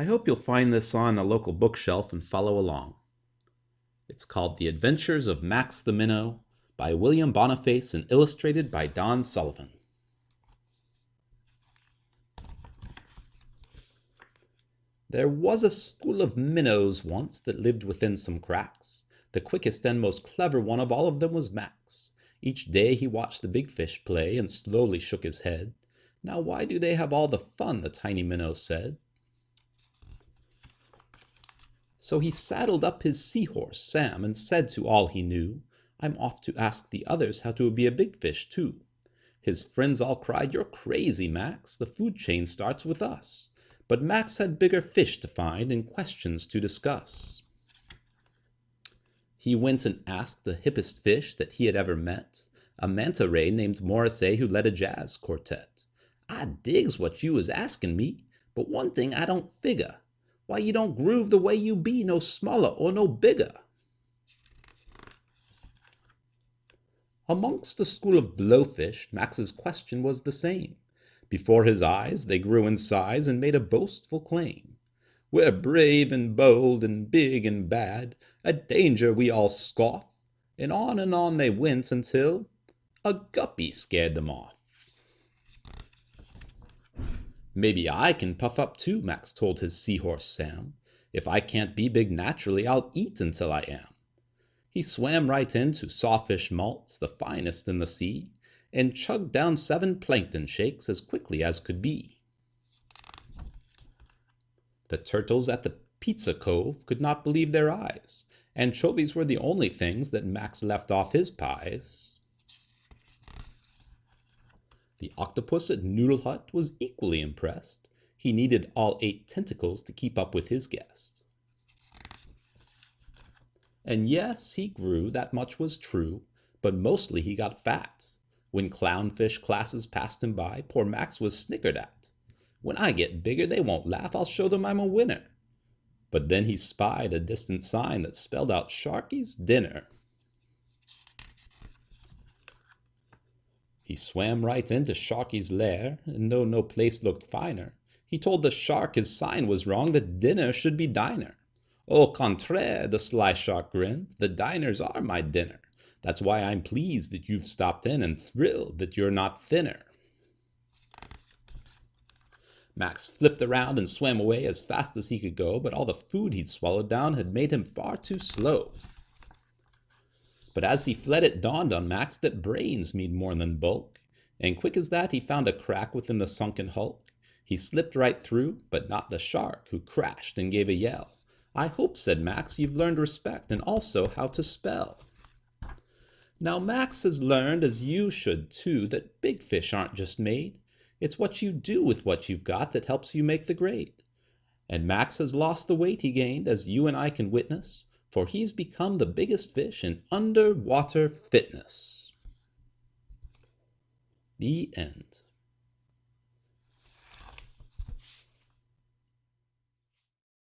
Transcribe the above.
I hope you'll find this on a local bookshelf and follow along. It's called The Adventures of Max the Minnow by William Boniface and illustrated by Don Sullivan. There was a school of minnows once that lived within some cracks. The quickest and most clever one of all of them was Max. Each day he watched the big fish play and slowly shook his head. "Now why do they have all the fun?" the tiny minnow said. So he saddled up his seahorse, Sam, and said to all he knew, "I'm off to ask the others how to be a big fish too." His friends all cried, "You're crazy, Max. The food chain starts with us." But Max had bigger fish to find and questions to discuss. He went and asked the hippest fish that he had ever met, a manta ray named Morrissey who led a jazz quartet. "I digs what you is asking me, but one thing I don't figure. Why you don't groove the way you be, no smaller or no bigger?" Amongst the school of blowfish, Max's question was the same. Before his eyes they grew in size and made a boastful claim. "We're brave and bold and big and bad, at danger we all scoff." And on they went until a guppy scared them off. "Maybe I can puff up too," Max told his seahorse Sam. "If I can't be big naturally, I'll eat until I am." He swam right into sawfish malts, the finest in the sea, and chugged down 7 plankton shakes as quickly as could be. The turtles at the pizza cove could not believe their eyes. Anchovies were the only things that Max left off his pies. The octopus at Noodle Hut was equally impressed. He needed all 8 tentacles to keep up with his guest. And yes, he grew, that much was true, but mostly he got fat. When clownfish classes passed him by, poor Max was snickered at. "When I get bigger, they won't laugh, I'll show them I'm a winner." But then he spied a distant sign that spelled out Sharky's dinner. He swam right into Sharky's lair, and though no place looked finer, he told the shark his sign was wrong, that dinner should be diner. "Au contraire," the sly shark grinned, "the diners are my dinner. That's why I'm pleased that you've stopped in and thrilled that you're not thinner." Max flipped around and swam away as fast as he could go, but all the food he'd swallowed down had made him far too slow. But as he fled, it dawned on Max that brains mean more than bulk, and quick as that he found a crack within the sunken hulk. He slipped right through, but not the shark, who crashed and gave a yell. "I hope," said Max, "you've learned respect and also how to spell." Now Max has learned, as you should too, that big fish aren't just made. It's what you do with what you've got that helps you make the grade. And Max has lost the weight he gained, as you and I can witness, for he's become the biggest fish in underwater fitness. The end.